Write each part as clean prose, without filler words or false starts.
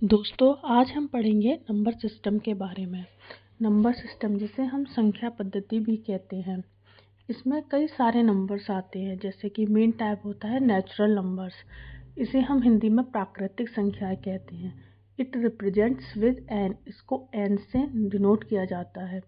दोस्तों आज हम पढ़ेंगे नंबर सिस्टम के बारे में। नंबर सिस्टम जिसे हम संख्या पद्धति भी कहते हैं, इसमें कई सारे नंबर्स आते हैं। जैसे कि मेन टाइप होता है नेचुरल नंबर्स, इसे हम हिंदी में प्राकृतिक संख्याएं कहते हैं। इट रिप्रेजेंट्स विद एन, इसको एन से डिनोट किया जाता है।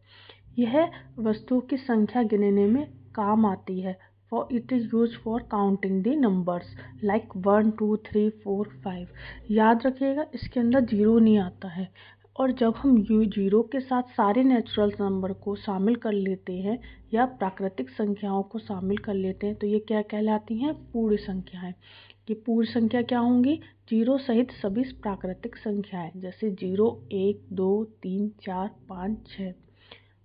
यह वस्तुओं की संख्या गिनने में काम आती है। For it is used for counting the numbers like 1, 2, 3, 4, 5। याद रखिएगा इसके अंदर जीरो नहीं आता है। और जब हम जीरो के साथ सारे नेचुरल नंबर को शामिल कर लेते हैं या प्राकृतिक संख्याओं को शामिल कर लेते हैं तो ये क्या कहलाती हैं? पूर्ण संख्याएं। ये पूर्ण संख्या क्या होंगी? जीरो सहित सभी प्राकृतिक संख्याएं, जैसे 0, 1, 2, 3, 4, 5, 6।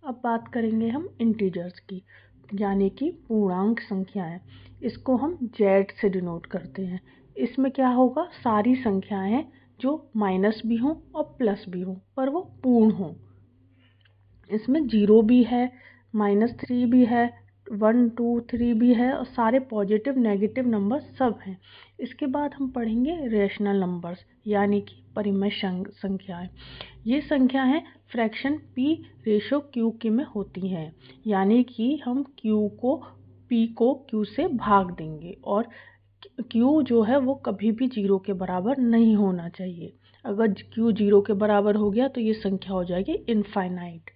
अब बात करेंगे हम इंटीजर्स की, यानी कि पूर्णांक संख्याएं। इसको हम जेड से डिनोट करते हैं। इसमें क्या होगा? सारी संख्याएं हैं जो माइनस भी हों और प्लस भी हों, पर वो पूर्ण हों। इसमें 0 भी है, -3 भी है, 1, 2, 3 भी है और सारे पॉजिटिव नेगेटिव नंबर सब हैं। इसके बाद हम पढ़ेंगे रेशनल नंबर्स, यानी कि परिमेय संख्याएं। ये संख्या है फ्रैक्शन p रेशो q के में होती हैं, यानी कि हम q को p को q से भाग देंगे और q जो है वो कभी भी 0 के बराबर नहीं होना चाहिए। अगर q 0 के बराबर हो गया तो ये संख्या हो जाएगी इनफाइनाइट।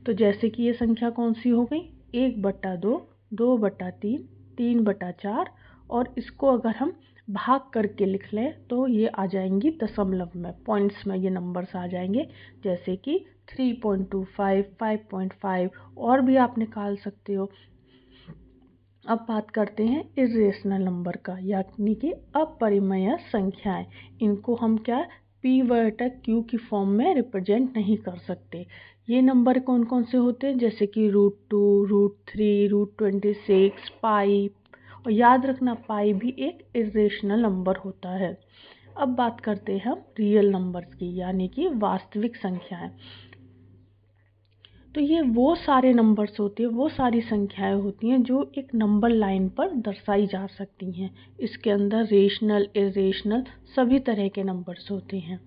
तो जैसे कि ये संख्या कौन सी हो गई? 1/2, 2/3, 3/4। और इसको अगर हम भाग करके लिख लें तो ये आ जाएंगी दशमलव में, पॉइंट्स में ये नंबर्स आ जाएंगे। जैसे कि 3.25, 5.5 और भी आप निकाल सकते हो। अब बात करते हैं इर्रेशनल नंबर का, यानी कि अपरिमेय संख्याएं। इनको हम क्या p/q की फॉर्म में रिप्रेजेंट नहीं कर सकते। ये नंबर कौन कौन से होते हैं? जैसे कि √2, √3, √26, पाई। और याद रखना पाई भी एक इर्रेशनल नंबर होता है। अब बात करते हैं हम रियल नंबर्स की, यानी कि वास्तविक संख्याएं। तो ये वो सारे नंबर्स होते हैं, वो सारी संख्याएं होती हैं जो एक नंबर लाइन पर दर्शाई जा सकती हैं। इसके अंदर रेशनल, इरेशनल सभी तरह के नंबर्स होते हैं।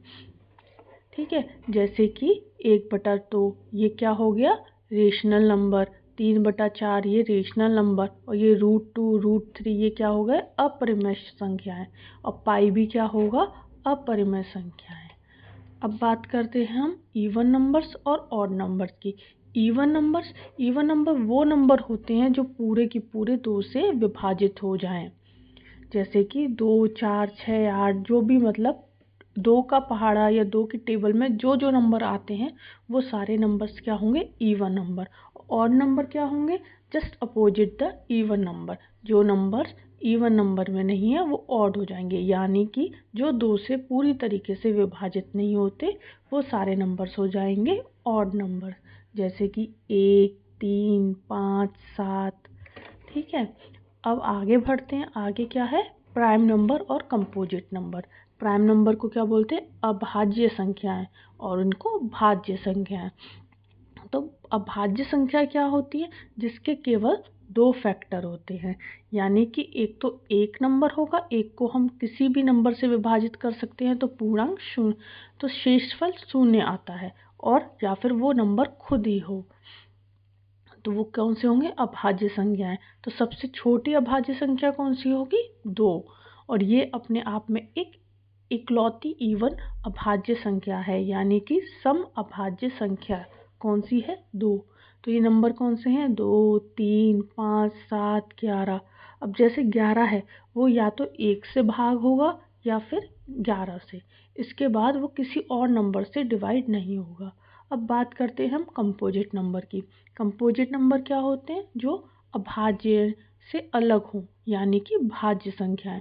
ठीक है, जैसे कि 1/2 ये क्या हो गया? Rational number. 3/4 ये रेशनल नंबर। और ये √2, √3 ये क्या हो गए? अपरिमेय संख्याएं। और पाई भी क्या होगा? अपरिमेय संख्याएं। अब बात करते हैं हम इवन नंबर्स और ऑड नंबर्स की। इवन नंबर वो नंबर होते हैं जो पूरे के पूरे 2 से विभाजित हो जाएं। जैसे कि 2, 4, 6, 8, जो भी, मतलब 2 का पहाड़ा या 2 की टेबल में जो जो नंबर आते हैं वो सारे नंबर्स क्या होंगे? Even number. ऑड नंबर क्या होंगे? Just opposite the even number. जो नंबर इवन नंबर में नहीं है वो ऑड हो जाएंगे, यानी कि जो 2 से पूरी तरीके से विभाजित नहीं होते वो सारे नंबर्स हो जाएंगे ऑड नंबर। जैसे कि 1, 3, 5, 7। ठीक है, अब आगे बढ़ते हैं। आगे क्या है? प्राइम नंबर और कंपोजिट नंबर। प्राइम नंबर को क्या बोलते हैं? अभाज्य संख्याएं, और उनको भाज्य संख्याएं। तो अभाज्य संख्या क्या होती है? जिसके केवल 2 फैक्टर होते हैं, यानी कि एक तो एक नंबर होगा, एक को हम किसी भी नंबर से विभाजित कर सकते हैं तो पूर्णांक शून्य, तो शेषफल 0 आता है। और या फिर वो नंबर खुद ही हो, तो वो कौन से होंगे? अभाज्य संख्याएं। तो सबसे छोटी अभाज्य संख्या कौन सी होगी? 2। और ये अपने आप में एक इकलौती इवन अभाज्य संख्या है, यानी कि सम अभाज्य संख्या कौन सी है? 2। तो ये नंबर कौन से हैं? 2, 3, 5, 7, 11। अब जैसे 11 है वो या तो 1 से भाग होगा या फिर 11 से, इसके बाद वो किसी और नंबर से डिवाइड नहीं होगा। अब बात करते हैं हम कंपोजिट नंबर की। कंपोजिट नंबर क्या होते हैं? जो अभाज्य से अलग हों, यानी कि भाज्य संख्याएं।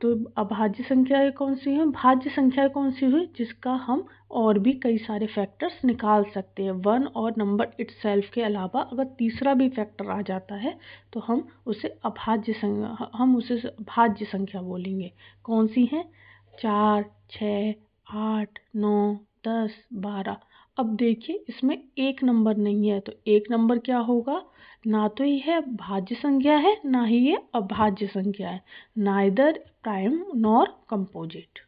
तो अभाज्य संख्याएं कौन सी हैं? भाज्य संख्या कौन सी हुई? जिसका हम और भी कई सारे फैक्टर्स निकाल सकते हैं। 1 और नंबर इटसेल्फ के अलावा अगर तीसरा भी फैक्टर आ जाता है तो हम उसे भाज्य संख्या बोलेंगे। कौन सी हैं? 4, 6, 8, 9, 10, 12। अब देखिए इसमें एक नंबर नहीं है, तो एक नंबर क्या होगा? ना तो यह भाज्य संख्या है, ना ही ये अभाज्य संख्या है। Neither prime nor composite.